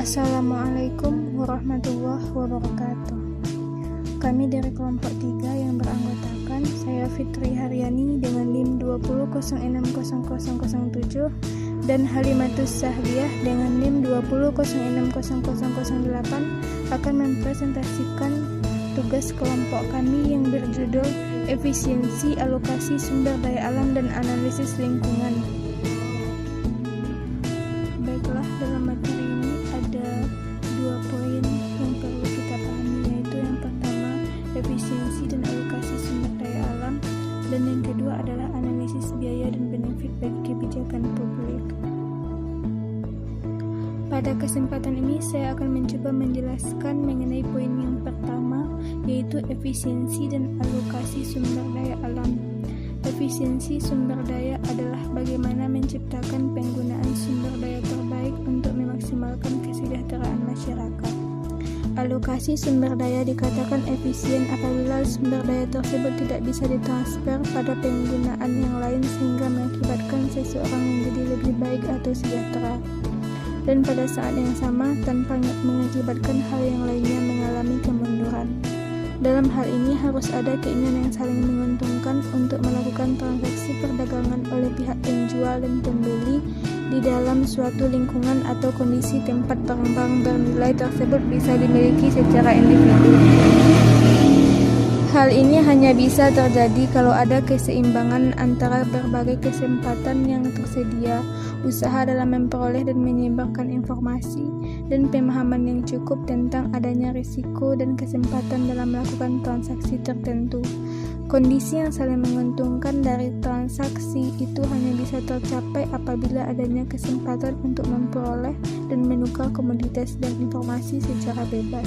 Assalamualaikum warahmatullahi wabarakatuh. Kami dari kelompok 3 yang beranggotakan saya Fitri Haryani dengan NIM 20060007 dan Halimatus Sahbiah dengan NIM 20060008 akan mempresentasikan tugas kelompok kami yang berjudul Efisiensi Alokasi Sumber Daya Alam dan Analisis Lingkungan. Baiklah, dalam materi ini ada 2 poin yang perlu kita pahami, yaitu yang pertama efisiensi dan alokasi sumber daya alam, dan yang kedua adalah analisis biaya dan benefit bagi kebijakan publik. Pada kesempatan ini saya akan mencoba menjelaskan mengenai poin yang pertama, yaitu efisiensi dan alokasi sumber daya alam. Efisiensi sumber daya adalah bagaimana menciptakan penggunaan sumber daya terbaik untuk memaksimalkan kesejahteraan masyarakat. Alokasi sumber daya dikatakan efisien apabila sumber daya tersebut tidak bisa ditransfer pada penggunaan yang lain sehingga mengakibatkan seseorang menjadi lebih baik atau sejahtera, dan pada saat yang sama tanpa mengakibatkan hal yang lainnya mengalami kemunduran. Dalam hal ini harus ada keinginan yang saling menguntungkan untuk melakukan transaksi perdagangan oleh pihak penjual dan pembeli di dalam suatu lingkungan atau kondisi tempat barang-barang bernilai tersebut bisa dimiliki secara individu. Hal ini hanya bisa terjadi kalau ada keseimbangan antara berbagai kesempatan yang tersedia, usaha dalam memperoleh dan menyebarkan informasi, dan pemahaman yang cukup tentang adanya risiko dan kesempatan dalam melakukan transaksi tertentu. Kondisi yang saling menguntungkan dari transaksi itu hanya bisa tercapai apabila adanya kesempatan untuk memperoleh dan menukar komoditas dan informasi secara bebas.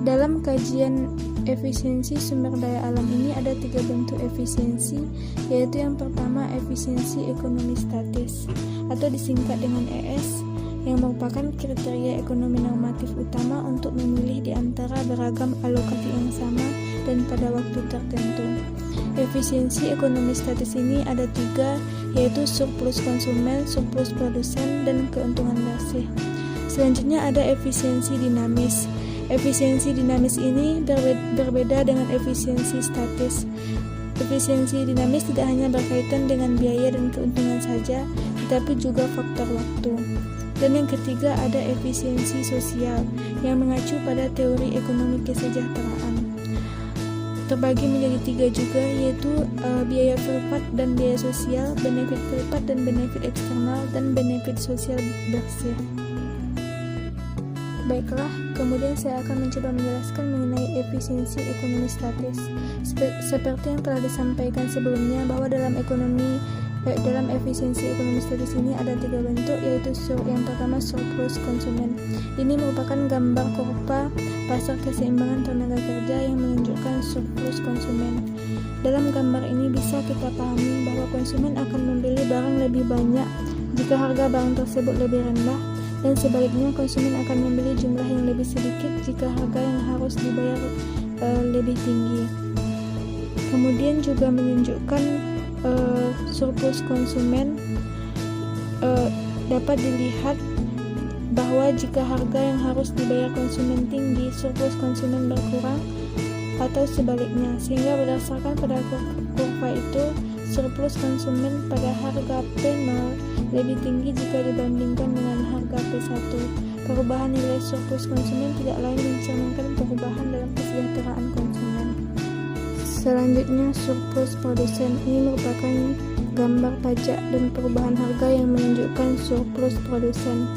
Dalam kajian efisiensi sumber daya alam ini ada 3 bentuk efisiensi, yaitu yang pertama efisiensi ekonomi statis atau disingkat dengan ES, yang merupakan kriteria ekonomi normatif utama untuk memilih di antara beragam alokasi yang sama dan pada waktu tertentu. Efisiensi ekonomi statis ini ada 3, yaitu surplus konsumen, surplus produsen, dan keuntungan bersih. Selanjutnya ada efisiensi dinamis. Efisiensi dinamis ini berbeda dengan efisiensi statis. Efisiensi dinamis tidak hanya berkaitan dengan biaya dan keuntungan saja, tetapi juga faktor waktu. Dan yang ketiga ada efisiensi sosial, yang mengacu pada teori ekonomi kesejahteraan. Terbagi menjadi 3 juga, yaitu biaya privat dan biaya sosial, benefit privat dan benefit eksternal, dan benefit sosial bersih. Baiklah, kemudian saya akan mencoba menjelaskan mengenai efisiensi ekonomi statis. Seperti yang telah disampaikan sebelumnya, bahwa dalam efisiensi ekonomi statis ini ada 3 bentuk, yaitu yang pertama surplus konsumen. Ini merupakan gambar kurva pasar keseimbangan tenaga kerja yang menunjukkan surplus konsumen. Dalam gambar ini bisa kita pahami bahwa konsumen akan membeli barang lebih banyak jika harga barang tersebut lebih rendah, dan sebaliknya konsumen akan membeli jumlah yang lebih sedikit jika harga yang harus dibayar lebih tinggi. Kemudian juga menunjukkan surplus konsumen dapat dilihat bahwa jika harga yang harus dibayar konsumen tinggi, surplus konsumen berkurang, atau sebaliknya, sehingga berdasarkan pada kurva itu surplus konsumen pada harga P0 lebih tinggi jika dibandingkan dengan harga P1. Perubahan nilai surplus konsumen tidak lain mencerminkan perubahan dalam kesejahteraan konsumen. Selanjutnya, surplus produsen. Ini merupakan gambar pajak dan perubahan harga yang menunjukkan surplus produsen.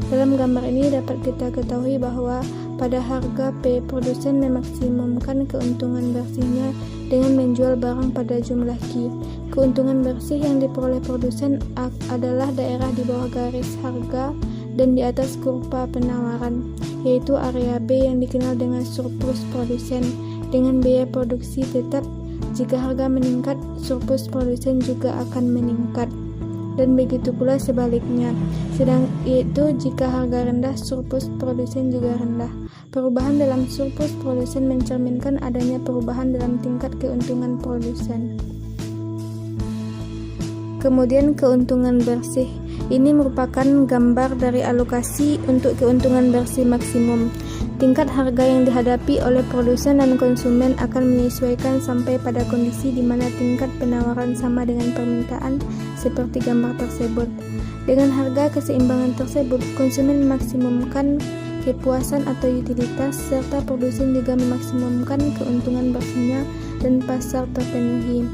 Dalam gambar ini dapat kita ketahui bahwa pada harga P, produsen memaksimumkan keuntungan bersihnya dengan menjual barang pada jumlah Q. Keuntungan bersih yang diperoleh produsen adalah daerah di bawah garis harga dan di atas kurva penawaran, yaitu area B yang dikenal dengan surplus produsen, dengan biaya produksi tetap. Jika harga meningkat, surplus produsen juga akan meningkat. Dan begitu pula sebaliknya, yaitu jika harga rendah, surplus produsen juga rendah. Perubahan dalam surplus produsen mencerminkan adanya perubahan dalam tingkat keuntungan produsen. Kemudian keuntungan bersih. Ini merupakan gambar dari alokasi untuk keuntungan bersih maksimum. Tingkat harga yang dihadapi oleh produsen dan konsumen akan menyesuaikan sampai pada kondisi di mana tingkat penawaran sama dengan permintaan, seperti gambar tersebut. Dengan harga keseimbangan tersebut, konsumen memaksimumkan kepuasan atau utilitas, serta produsen juga memaksimumkan keuntungan bersihnya dan pasar terpenuhi.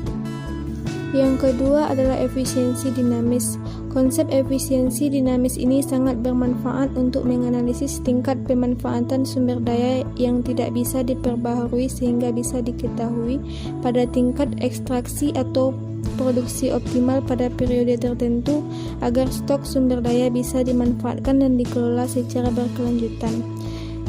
Yang kedua adalah efisiensi dinamis. Konsep efisiensi dinamis ini sangat bermanfaat untuk menganalisis tingkat pemanfaatan sumber daya yang tidak bisa diperbaharui sehingga bisa diketahui pada tingkat ekstraksi atau produksi optimal pada periode tertentu agar stok sumber daya bisa dimanfaatkan dan dikelola secara berkelanjutan.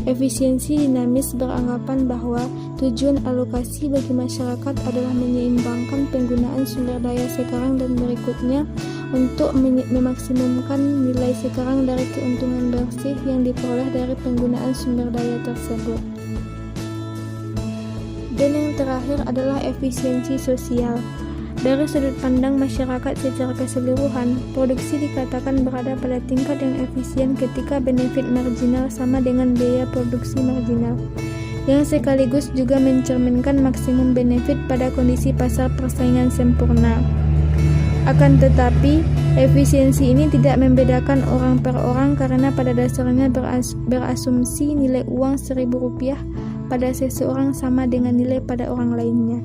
Efisiensi dinamis beranggapan bahwa tujuan alokasi bagi masyarakat adalah menyeimbangkan penggunaan sumber daya sekarang dan berikutnya untuk memaksimumkan nilai sekarang dari keuntungan bersih yang diperoleh dari penggunaan sumber daya tersebut. Dan yang terakhir adalah efisiensi sosial. Dari sudut pandang masyarakat secara keseluruhan, produksi dikatakan berada pada tingkat yang efisien ketika benefit marginal sama dengan biaya produksi marginal, yang sekaligus juga mencerminkan maksimum benefit pada kondisi pasar persaingan sempurna. Akan tetapi, efisiensi ini tidak membedakan orang per orang karena pada dasarnya berasumsi nilai uang Rp1.000 pada seseorang sama dengan nilai pada orang lainnya.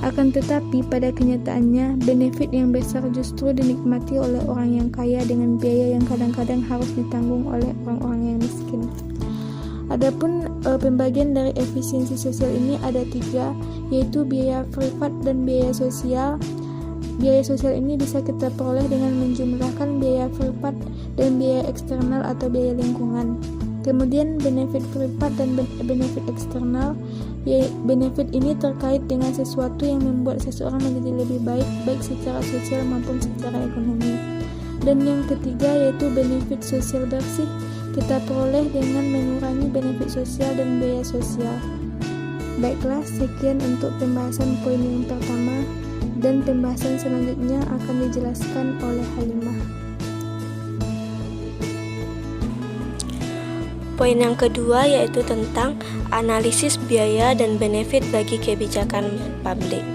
Akan tetapi, pada kenyataannya, benefit yang besar justru dinikmati oleh orang yang kaya dengan biaya yang kadang-kadang harus ditanggung oleh orang-orang yang miskin. Adapun pembagian dari efisiensi sosial ini ada 3, yaitu biaya privat dan biaya sosial. Biaya sosial ini bisa kita peroleh dengan menjumlahkan biaya privat dan biaya eksternal atau biaya lingkungan. Kemudian benefit privat dan benefit eksternal. Benefit ini terkait dengan sesuatu yang membuat seseorang menjadi lebih baik, baik secara sosial maupun secara ekonomi. Dan yang ketiga yaitu benefit sosial bersih, kita peroleh dengan mengurangi benefit sosial dan biaya sosial. Baiklah, sekian untuk pembahasan poin yang pertama, dan pembahasan selanjutnya akan dijelaskan oleh Halimah. Poin yang kedua yaitu tentang analisis biaya dan benefit bagi kebijakan publik.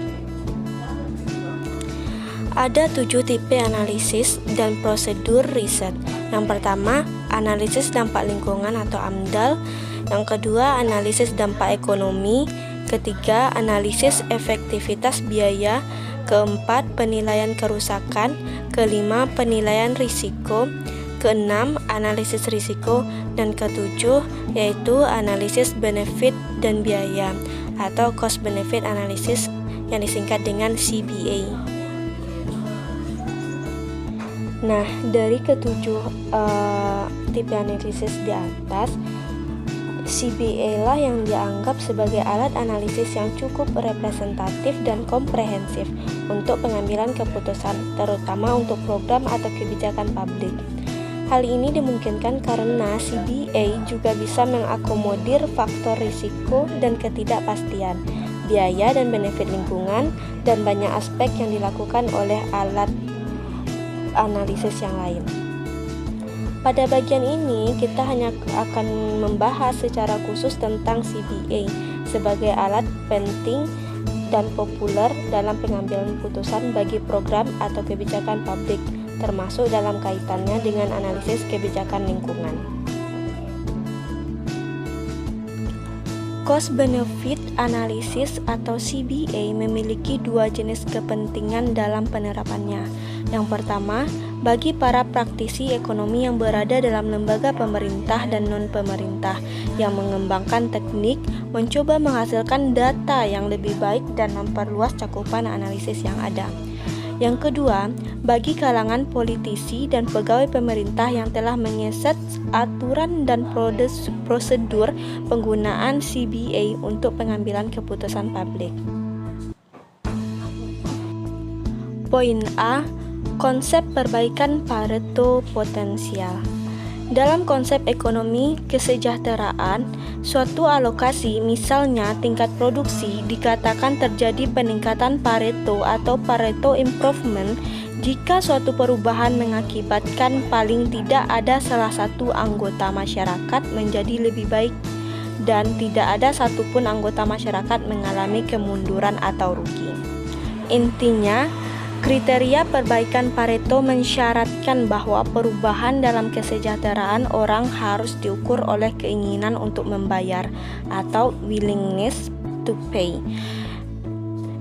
Ada 7 tipe analisis dan prosedur riset. Yang pertama, analisis dampak lingkungan atau AMDAL. Yang kedua, analisis dampak ekonomi. Ketiga, analisis efektivitas biaya. Keempat, penilaian kerusakan. Kelima, penilaian risiko. Keenam, analisis risiko, dan ketujuh yaitu analisis benefit dan biaya atau cost benefit analysis yang disingkat dengan CBA. Nah, dari ketujuh tipe analisis di atas, CBA lah yang dianggap sebagai alat analisis yang cukup representatif dan komprehensif untuk pengambilan keputusan, terutama untuk program atau kebijakan publik. Hal ini dimungkinkan karena CBA juga bisa mengakomodir faktor risiko dan ketidakpastian, biaya dan benefit lingkungan, dan banyak aspek yang dilakukan oleh alat analisis yang lain. Pada bagian ini, kita hanya akan membahas secara khusus tentang CBA sebagai alat penting dan populer dalam pengambilan putusan bagi program atau kebijakan publik, termasuk dalam kaitannya dengan analisis kebijakan lingkungan. Cost Benefit Analysis atau CBA memiliki 2 jenis kepentingan dalam penerapannya. Yang pertama, bagi para praktisi ekonomi yang berada dalam lembaga pemerintah dan non-pemerintah yang mengembangkan teknik, mencoba menghasilkan data yang lebih baik dan memperluas cakupan analisis yang ada. Yang kedua, bagi kalangan politisi dan pegawai pemerintah yang telah mengeset aturan dan prosedur penggunaan CBA untuk pengambilan keputusan publik. Poin A, konsep perbaikan Pareto potensial. Dalam konsep ekonomi kesejahteraan, suatu alokasi, misalnya tingkat produksi, dikatakan terjadi peningkatan Pareto atau Pareto improvement Jika suatu perubahan mengakibatkan paling tidak ada salah satu anggota masyarakat menjadi lebih baik dan tidak ada satupun anggota masyarakat mengalami kemunduran atau rugi. Intinya, kriteria perbaikan Pareto mensyaratkan bahwa perubahan dalam kesejahteraan orang harus diukur oleh keinginan untuk membayar atau willingness to pay,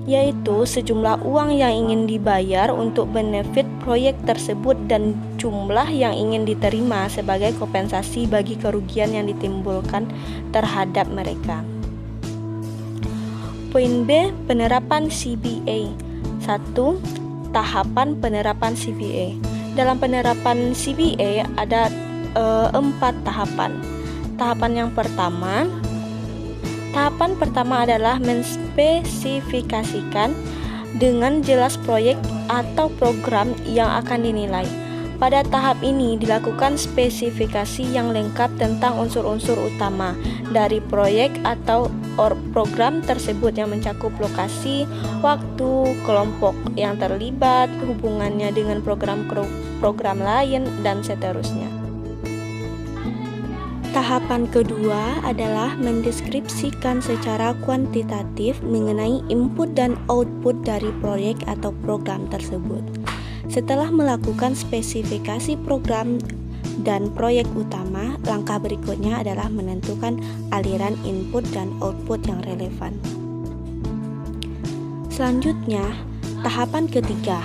yaitu sejumlah uang yang ingin dibayar untuk benefit proyek tersebut dan jumlah yang ingin diterima sebagai kompensasi bagi kerugian yang ditimbulkan terhadap mereka. Poin B, penerapan CBA. 1. Tahapan penerapan CBA. Dalam penerapan CBA ada 4 tahapan. Tahapan pertama adalah menspesifikasikan dengan jelas proyek atau program yang akan dinilai. Pada tahap ini dilakukan spesifikasi yang lengkap tentang unsur-unsur utama dari proyek atau program tersebut yang mencakup lokasi, waktu, kelompok yang terlibat, hubungannya dengan program lain, dan seterusnya. Tahapan kedua adalah mendeskripsikan secara kuantitatif mengenai input dan output dari proyek atau program tersebut. Setelah melakukan spesifikasi program dan proyek utama, langkah berikutnya adalah menentukan aliran input dan output yang relevan. Selanjutnya, tahapan ketiga.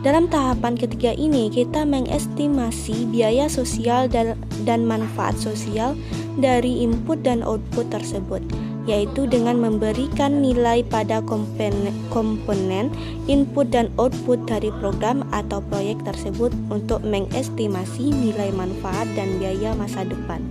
Dalam tahapan ketiga ini, kita mengestimasi biaya sosial dan manfaat sosial dari input dan output tersebut, yaitu dengan memberikan nilai pada komponen input dan output dari program atau proyek tersebut untuk mengestimasi nilai manfaat dan biaya masa depan.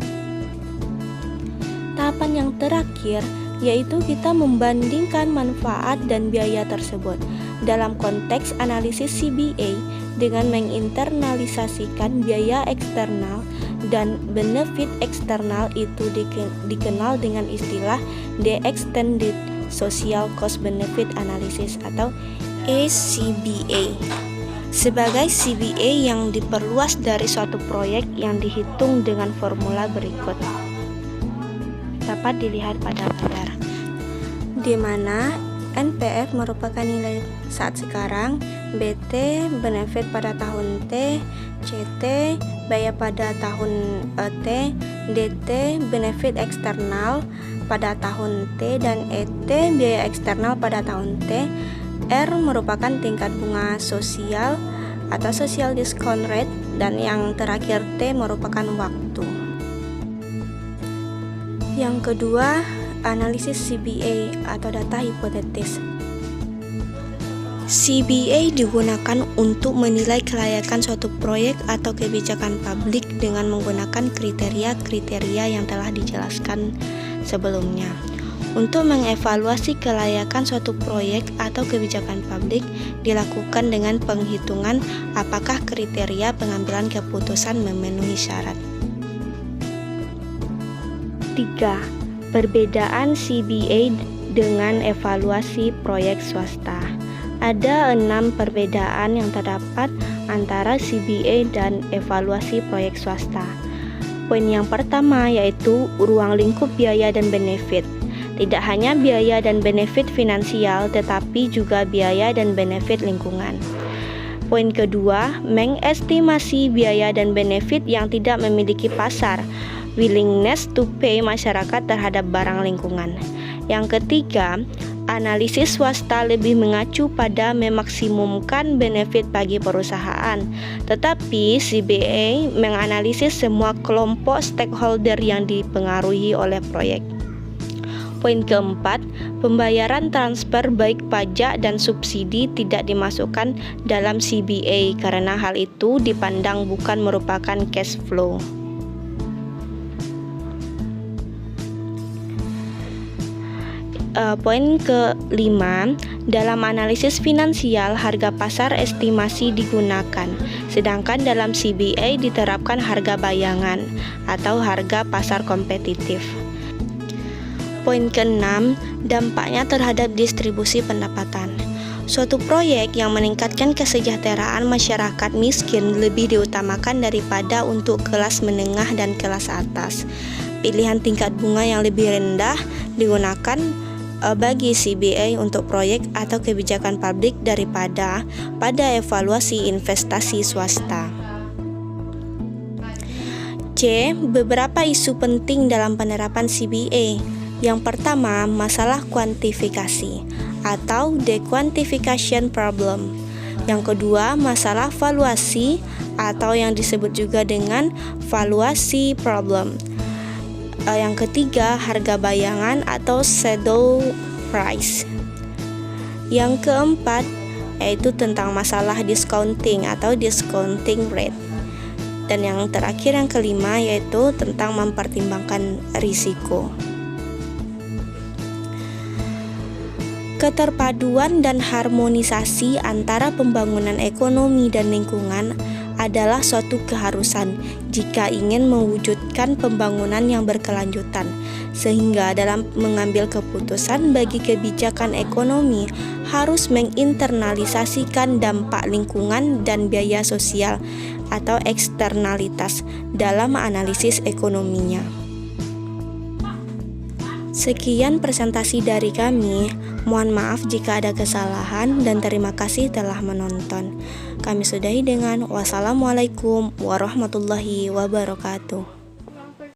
Tahapan yang terakhir yaitu kita membandingkan manfaat dan biaya tersebut dalam konteks analisis CBA dengan menginternalisasikan biaya eksternal dan benefit eksternal itu dikenal dengan istilah The Extended Social Cost Benefit Analysis atau ECBA. Sebagai CBA yang diperluas dari suatu proyek yang dihitung dengan formula berikut. Dapat dilihat pada gambar, di mana NPF merupakan nilai saat sekarang, BT benefit pada tahun T, CT biaya pada tahun T, DT benefit eksternal pada tahun T, dan ET biaya eksternal pada tahun T. R merupakan tingkat bunga sosial atau social discount rate, dan yang terakhir T merupakan waktu. Yang kedua, analisis CBA atau data hipotetis. CBA digunakan untuk menilai kelayakan suatu proyek atau kebijakan publik dengan menggunakan kriteria-kriteria yang telah dijelaskan sebelumnya. Untuk mengevaluasi kelayakan suatu proyek atau kebijakan publik dilakukan dengan penghitungan apakah kriteria pengambilan keputusan memenuhi syarat. 3. Perbedaan CBA dengan evaluasi proyek swasta. Ada 6 perbedaan yang terdapat antara CBA dan evaluasi proyek swasta. Poin yang pertama yaitu ruang lingkup biaya dan benefit. Tidak hanya biaya dan benefit finansial, tetapi juga biaya dan benefit lingkungan. Poin kedua, mengestimasi biaya dan benefit yang tidak memiliki pasar, willingness to pay masyarakat terhadap barang lingkungan. Yang ketiga, analisis swasta lebih mengacu pada memaksimumkan benefit bagi perusahaan, tetapi CBA menganalisis semua kelompok stakeholder yang dipengaruhi oleh proyek. Poin keempat, pembayaran transfer baik pajak dan subsidi tidak dimasukkan dalam CBA karena hal itu dipandang bukan merupakan cash flow. Poin kelima, dalam analisis finansial harga pasar estimasi digunakan, sedangkan dalam CBA diterapkan harga bayangan atau harga pasar kompetitif. Poin keenam, dampaknya terhadap distribusi pendapatan. Suatu proyek yang meningkatkan kesejahteraan masyarakat miskin lebih diutamakan daripada untuk kelas menengah dan kelas atas. Pilihan tingkat bunga yang lebih rendah digunakan bagi CBA untuk proyek atau kebijakan publik daripada pada evaluasi investasi swasta. C. Beberapa isu penting dalam penerapan CBA. Yang pertama, masalah kuantifikasi atau the quantification problem. Yang kedua, masalah valuasi atau yang disebut juga dengan valuasi problem. Yang ketiga, harga bayangan atau shadow price. Yang keempat, yaitu tentang masalah discounting atau discounting rate. Dan yang terakhir, yang kelima, yaitu tentang mempertimbangkan risiko. Keterpaduan dan harmonisasi antara pembangunan ekonomi dan lingkungan adalah suatu keharusan jika ingin mewujudkan pembangunan yang berkelanjutan, sehingga dalam mengambil keputusan bagi kebijakan ekonomi harus menginternalisasikan dampak lingkungan dan biaya sosial atau eksternalitas dalam analisis ekonominya. Sekian presentasi dari kami. Mohon maaf jika ada kesalahan dan terima kasih telah menonton. Kami sudahi dengan wassalamualaikum warahmatullahi wabarakatuh.